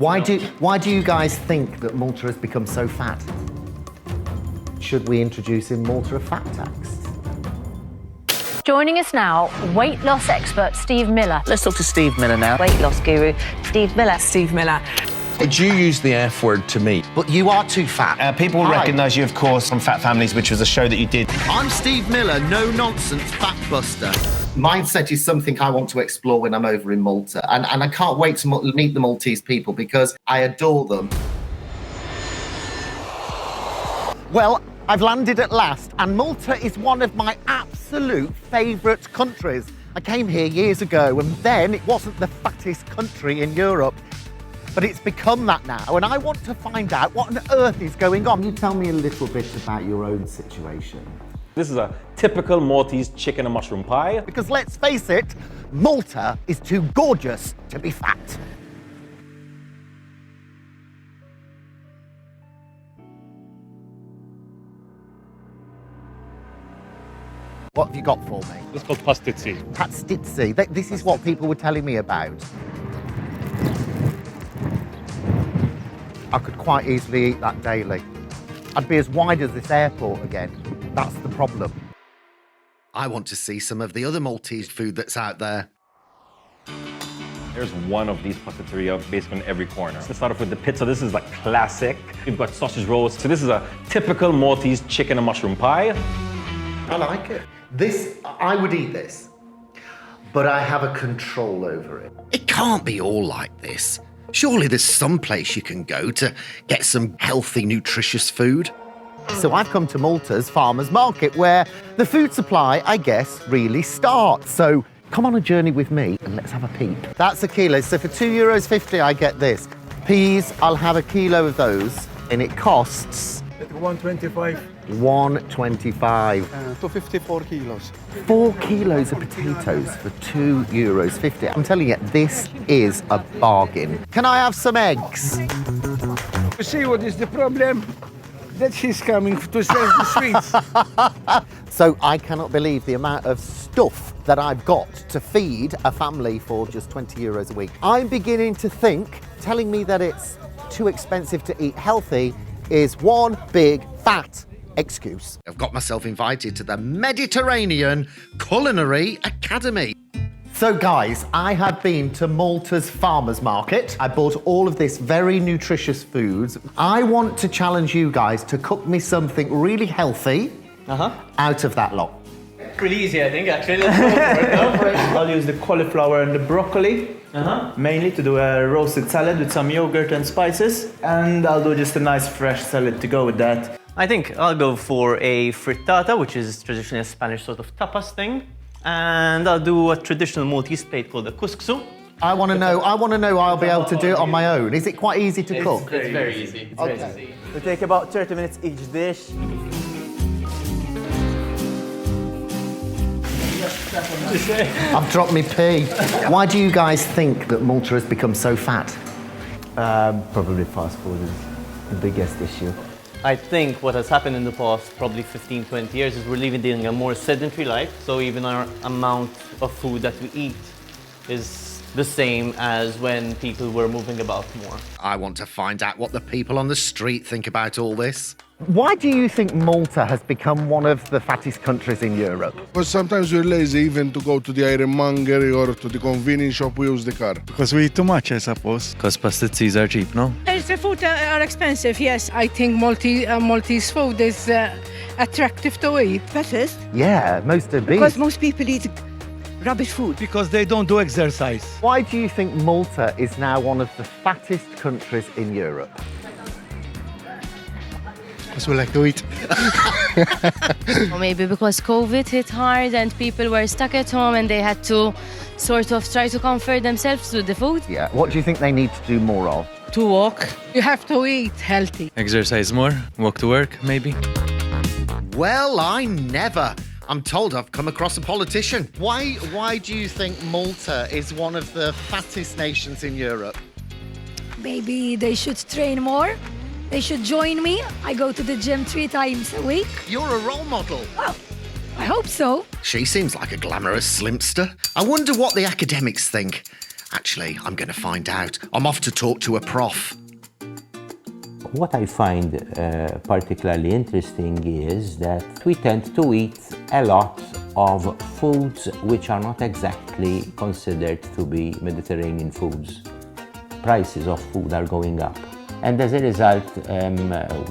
Why do you guys think that Malta has become so fat? Should we introduce in Malta a fat tax? Joining us now, weight loss expert Steve Miller. Let's talk to Steve Miller now. Weight loss guru Steve Miller. Steve Miller. Would you use the F word to me? But you are too fat. People will recognise you, of course, from Fat Families, which was a show that you did. I'm Steve Miller, no-nonsense fat buster. Mindset is something I want to explore when I'm over in Malta. And I can't wait to meet the Maltese people because I adore them. Well, I've landed at last, and Malta is one of my absolute favourite countries. I came here years ago, and then it wasn't the fattest country in Europe. But it's become that now, and I want to find out what on earth is going on. Can you tell me a little bit about your own situation? This is a typical Maltese chicken and mushroom pie. Because let's face it, Malta is too gorgeous to be fat. What have you got for me? It's called fattest. Fattest. This is what people were telling me about. I could quite easily eat that daily. I'd be as wide as this airport again. That's the problem. I want to see some of the other Maltese food that's out there. There's one of these pasticceria basically on every corner. Let's start off with the pizza. This is like classic. We've got sausage rolls. So this is a typical Maltese chicken and mushroom pie. I like it. I would eat this, but I have a control over it. It can't be all like this. Surely there's some place you can go to get some healthy, nutritious food. So I've come to Malta's farmers market where the food supply, I guess, really starts. So come on a journey with me and let's have a peep. That's a kilo. So for €2.50, I get this. Peas, I'll have a kilo of those and it costs... $1.25. $1.25. 254 kilos. 4 kilos of potatoes for €2.50. I'm telling you, this is a bargain. Can I have some eggs? You see what is the problem? That he's coming to sell the sweets. So I cannot believe the amount of stuff that I've got to feed a family for just €20 a week. I'm beginning to think, telling me that it's too expensive to eat healthy is one big fat excuse. I've got myself invited to the Mediterranean Culinary Academy. So guys, I have been to Malta's farmers market. I bought all of this very nutritious foods. I want to challenge you guys to cook me something really healthy out of that lot. Pretty easy, I think, actually. Let's go for it. I'll use the cauliflower and the broccoli, mainly to do a roasted salad with some yogurt and spices. And I'll do just a nice fresh salad to go with that. I think I'll go for a frittata, which is traditionally a Spanish sort of tapas thing. And I'll do a traditional Maltese plate called a couscous. I want to know I'll be able to do it on my own. Is it quite easy to cook? It's very easy. It's very easy. It'll take about 30 minutes each dish. I've dropped my pee. Why do you guys think that Malta has become so fat? Probably fast food is the biggest issue. I think what has happened in the past probably 15, 20 years is we're living a more sedentary life. So even our amount of food that we eat is the same as when people were moving about more. I want to find out what the people on the street think about all this. Why do you think Malta has become one of the fattest countries in Europe? Because sometimes we're lazy even to go to the ironmonger or to the convenience shop, we use the car. Because we eat too much, I suppose. Because pasticceries are cheap, no? The food are expensive, yes. I think Maltese food is attractive to eat. Fattest? Yeah, most obese. Because most people eat rubbish food. Because they don't do exercise. Why do you think Malta is now one of the fattest countries in Europe? Because we like to eat. Or maybe because COVID hit hard and people were stuck at home and they had to sort of try to comfort themselves with the food. Yeah, what do you think they need to do more of? To walk. You have to eat healthy. Exercise more, walk to work, maybe. Well, I never. I'm told I've come across a politician. Why do you think Malta is one of the fattest nations in Europe? Maybe they should train more. They should join me. I go to the gym 3 times a week. You're a role model. Well, I hope so. She seems like a glamorous slimster. I wonder what the academics think. Actually, I'm going to find out. I'm off to talk to a prof. What I find particularly interesting is that we tend to eat a lot of foods which are not exactly considered to be Mediterranean foods. Prices of food are going up. And as a result,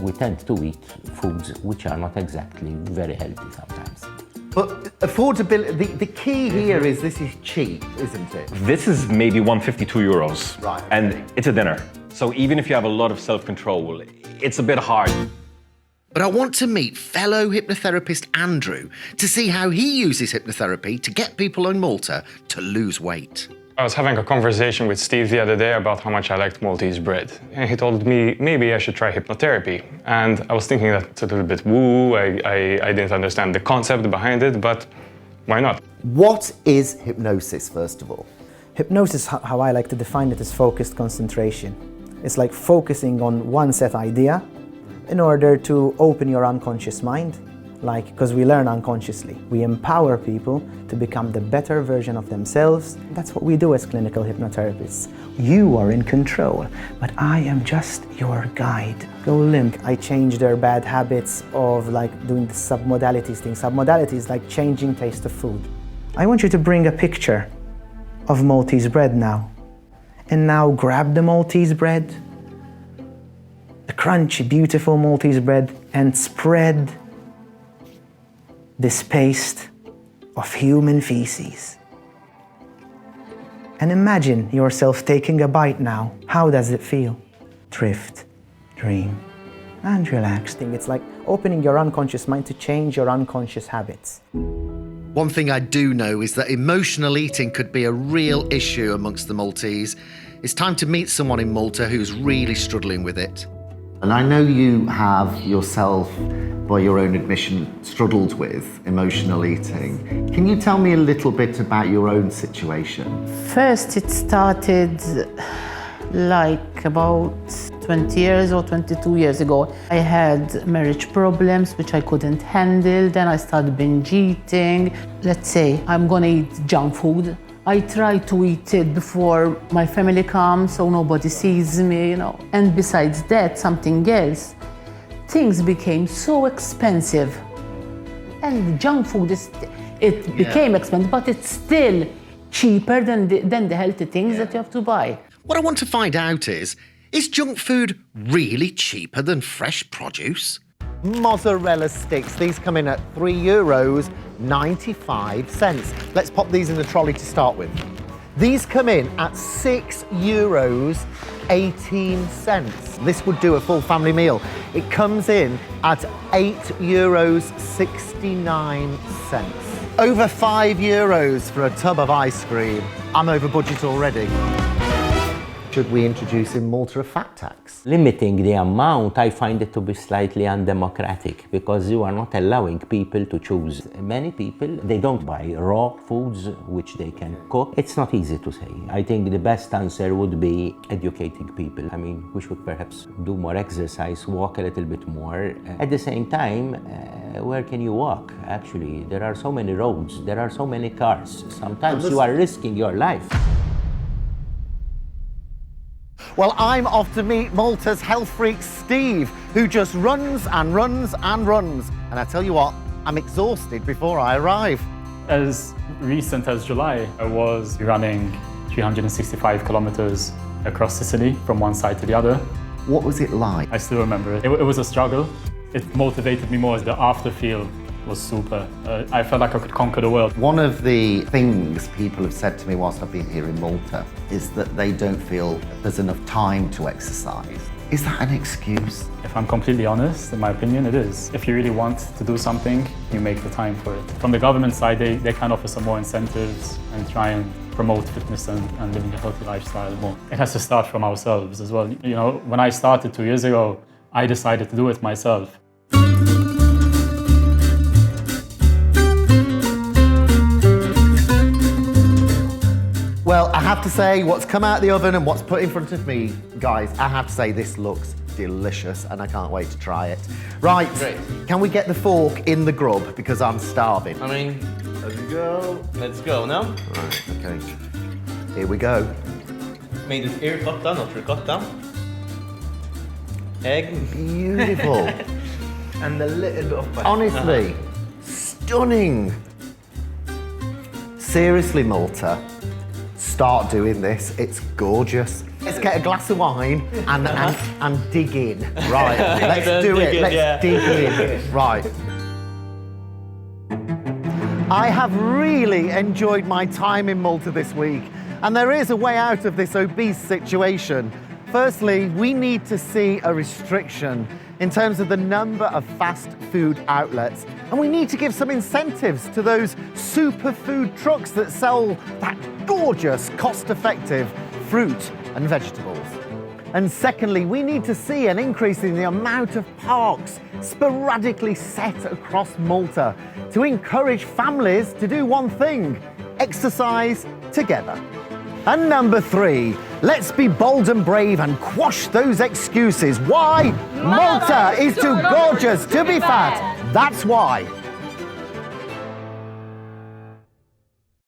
we tend to eat foods which are not exactly very healthy sometimes. But affordability, the key here is this is cheap, isn't it? This is maybe 152 euros. Right. And it's a dinner. So even if you have a lot of self-control, it's a bit hard. But I want to meet fellow hypnotherapist Andrew to see how he uses hypnotherapy to get people in Malta to lose weight. I was having a conversation with Steve the other day about how much I liked Maltese bread. And he told me maybe I should try hypnotherapy. And I was thinking that it's a little bit woo, I didn't understand the concept behind it, but why not? What is hypnosis, first of all? Hypnosis, how I like to define it, is focused concentration. It's like focusing on one set idea in order to open your unconscious mind, because we learn unconsciously. We empower people to become the better version of themselves. That's what we do as clinical hypnotherapists. You are in control, but I am just your guide. Go limp. I change their bad habits of doing the submodalities thing. Submodalities like changing taste of food. I want you to bring a picture of Maltese bread now. And now grab the Maltese bread, the crunchy, beautiful Maltese bread, and spread this paste of human feces. And imagine yourself taking a bite now. How does it feel? Drift, dream, and relax. It's like opening your unconscious mind to change your unconscious habits. One thing I do know is that emotional eating could be a real issue amongst the Maltese. It's time to meet someone in Malta who's really struggling with it. And I know you have yourself, by your own admission, struggled with emotional eating. Can you tell me a little bit about your own situation? First, it started about 20 years or 22 years ago. I had marriage problems which I couldn't handle. Then I started binge eating. Let's say I'm gonna eat junk food. I try to eat it before my family comes so nobody sees me, And besides that, something else. Things became so expensive. And junk food, became expensive, but it's still cheaper than the healthy things that you have to buy. What I want to find out is junk food really cheaper than fresh produce? Mozzarella sticks, these come in at €3.95. Let's pop these in the trolley to start with. These come in at €6.18. This would do a full family meal. It comes in at €8.69. Over €5 for a tub of ice cream. I'm over budget already. Should we introduce in Malta a fat tax? Limiting the amount, I find it to be slightly undemocratic because you are not allowing people to choose. Many people, they don't buy raw foods which they can cook. It's not easy to say. I think the best answer would be educating people. I mean, we should perhaps do more exercise, walk a little bit more. At the same time, where can you walk? Actually, there are so many roads, there are so many cars. Sometimes you are risking your life. Well, I'm off to meet Malta's health freak Steve, who just runs and runs and runs. And I tell you what, I'm exhausted before I arrive. As recent as July, I was running 365 kilometers across Sicily from one side to the other. What was it like? I still remember it. It was a struggle. It motivated me more. The after feel was super. I felt like I could conquer the world. One of the things people have said to me whilst I've been here in Malta is that they don't feel there's enough time to exercise. Is that an excuse? If I'm completely honest, in my opinion, it is. If you really want to do something, you make the time for it. From the government side, they can offer some more incentives and try and promote fitness and living a healthy lifestyle more. It has to start from ourselves as well. When I started 2 years ago, I decided to do it myself. Well, I have to say, what's come out of the oven and what's put in front of me, guys, I have to say this looks delicious and I can't wait to try it. Right, great. Can we get the fork in the grub because I'm starving? Let's go. Let's go, no? Right, okay. Here we go. Made with air cotta, not ricotta. Egg. Beautiful. And a little bit of pasta. Honestly, stunning. Seriously, Malta, start doing this. It's gorgeous. Let's get a glass of wine and dig in. Right, let's do it. Let's dig in. Right. I have really enjoyed my time in Malta this week, and there is a way out of this obese situation. Firstly, we need to see a restriction in terms of the number of fast food outlets, and we need to give some incentives to those superfood trucks that sell that gorgeous, cost-effective fruit and vegetables. And secondly, we need to see an increase in the amount of parks sporadically set across Malta to encourage families to do one thing: exercise together. And number 3, let's be bold and brave and quash those excuses. Why? Malta is too gorgeous to be fat. That's why.